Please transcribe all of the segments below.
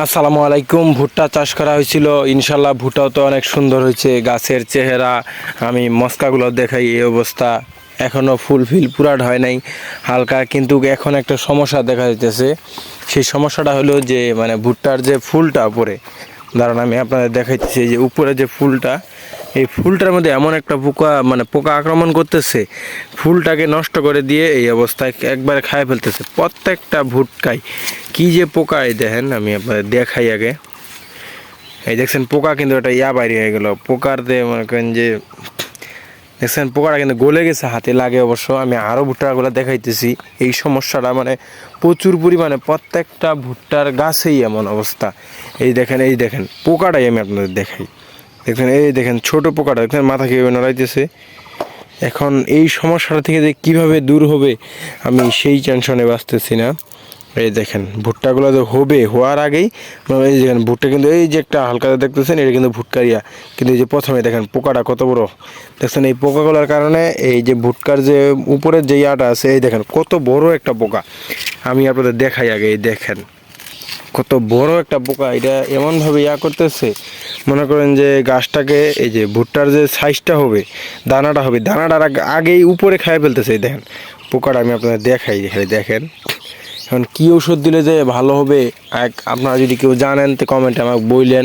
আসসালামু আলাইকুম। ভুট্টা চাষ করা হয়েছিল, ইনশাল্লাহ ভুট্টাও তো অনেক সুন্দর হয়েছে। গাছের চেহারা আমি মস্কাগুলো দেখাই, এই অবস্থা। এখনও ফুলফিল পুরাট হয় নাই, হালকা। কিন্তু এখন একটা সমস্যা দেখা যাইতেছে। সেই সমস্যাটা হলো যে ভুট্টার যে ফুলটা উপরে, দাঁড়ান আমি আপনাদের দেখাইতেছি। যে উপরে যে ফুলটা, এই ফুলটার মধ্যে এমন একটা পোকা পোকা আক্রমণ করতেছে, ফুলটাকে নষ্ট করে দিয়ে এই অবস্থায় একবারে খায় ফেলতেছে প্রত্যেকটা ভুট্টায়। কি যে পোকা, এই দেখেন আমি আপনাদের দেখাই আগে। এই দেখছেন পোকা, কিন্তু এটা বাইরে হয়ে গেল পোকার দিয়ে। মনে করেন যে দেখছেন পোকাটা কিন্তু গলে গেছে, হাতে লাগে অবশ্য। আমি আরও ভুট্টাগুলো দেখাইতেছি। এই সমস্যাটা প্রচুর পরিমাণে প্রত্যেকটা ভুট্টার গাছেই এমন অবস্থা। এই দেখেন পোকাটাই আমি আপনাদের দেখাই। দেখেন, এই দেখেন ছোট পোকাটা, দেখেন মাথা কীভাবে নড়াইতেছে। এখন এই সমস্যাটা থেকে যে কীভাবে দূর হবে, আমি সেই টেনশনে বাঁচতেছি না। এই দেখেন ভুট্টাগুলো যে হওয়ার আগেই, এই দেখেন ভুট্টা কিন্তু এই যে একটা হালকা দেখতেছেন, এটা কিন্তু ভুট্কারিয়া। কিন্তু এই যে প্রথমে দেখেন পোকাটা কত বড়, দেখছেন। এই পোকাগুলোর কারণে এই যে ভুট্কার যে উপরের যে ইয়াটা আছে, এই দেখেন কত বড় একটা পোকা। আমি আপনাদের দেখাই আগে। এই দেখেন কত বড় একটা পোকা। এটা এমনভাবে করতেছে, মনে করেন যে গাছটাকে, এই যে ভুট্টার যে সাইজটা হবে, দানাটার আগেই উপরে খাইয়ে ফেলতেছে। এই দেখেন পোকাটা আমি আপনাদের দেখাই। দেখেন এখন কী ওষুধ দিলে যে ভালো হবে, আপনারা যদি কেউ জানেন তো কমেন্টে আমাকে বললেন।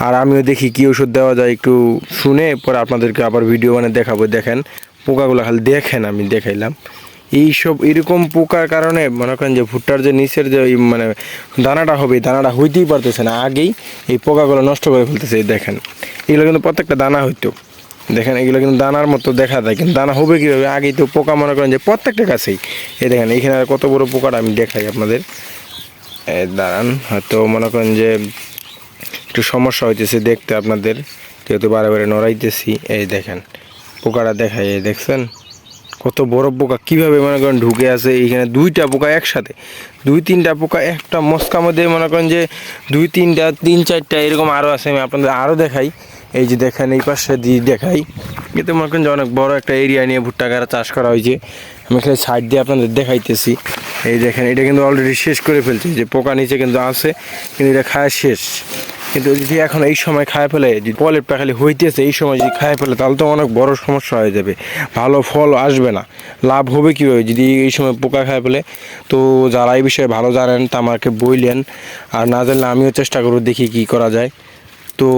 আর আমিও দেখি কী ওষুধ দেওয়া যায়, একটু শুনে পরে আপনাদেরকে আবার ভিডিও দেখাবো। দেখেন পোকাগুলো খালি দেখেন, আমি দেখাইলাম। এরকম পোকার কারণে মনে করেন যে ভুট্টার যে নিচের যে দানাটা হবে, দানাটা হইতেই পারতেছে না, আগেই এই পোকাগুলো নষ্ট করে ফেলতেছে। দেখেন এগুলো কিন্তু প্রত্যেকটা দানা হইতো, দেখেন এগুলো কিন্তু দানার মতো দেখা যায়, কিন্তু দানা হবে কীভাবে? আগেই তো পোকা মনে করেন যে প্রত্যেকটা গাছেই। এই দেখেন এখানে আর কত বড় পোকাটা আমি দেখাই আপনাদের। দাঁড়ান, হয়তো মনে করেন যে একটু সমস্যা হইতেছে দেখতে আপনাদের, যেহেতু বারে নড়াইতেছি। এই দেখেন পোকাটা দেখাই, এই দেখছেন কত বড় পোকা কীভাবে মনে করেন ঢুকে আছে এইখানে। দুইটা পোকা একসাথে, দুই তিনটা পোকা একটা মস্কার মধ্যে, মনে করেন যে দুই তিনটা, তিন চারটা এরকম আরও আছে। আমি আপনাদের আরও দেখাই। এই যে দেখেন এই পাশে দিয়ে দেখাই, কিন্তু মনে করেন যে অনেক বড় একটা এরিয়া নিয়ে ভুট্টা গাড়া চাষ করা হয়েছে। আমি এখানে সাইড দিয়ে আপনাদের দেখাইতেছি। এই দেখেন এটা কিন্তু অলরেডি শেষ করে ফেলছে, যে পোকা নিচে কিন্তু আছে, কিন্তু এটা খায় শেষ। কিন্তু যদি এখন এই সময় খায় ফেলে, যদি পলেপটা খালি হইতেছে, এই সময় যদি খায় ফেলে, তাহলে তো অনেক বড় সমস্যা হয়ে যাবে, ভালো ফল আসবে না। লাভ হবে কীভাবে যদি এই সময় পোকা খায় ফেলে? তো যারা এই বিষয়ে ভালো জানেন তা আমাকে বললেন, আর না জানলে আমিও চেষ্টা করব, দেখি কি করা যায়। তো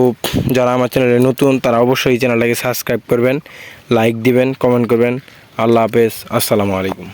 যারা আমার চ্যানেলে নতুন, তারা অবশ্যই চ্যানেলটাকে সাবস্ক্রাইব করবেন, লাইক দিবেন, কমেন্ট করবেন। আল্লাহ হাফেজ, আসসালামু আলাইকুম।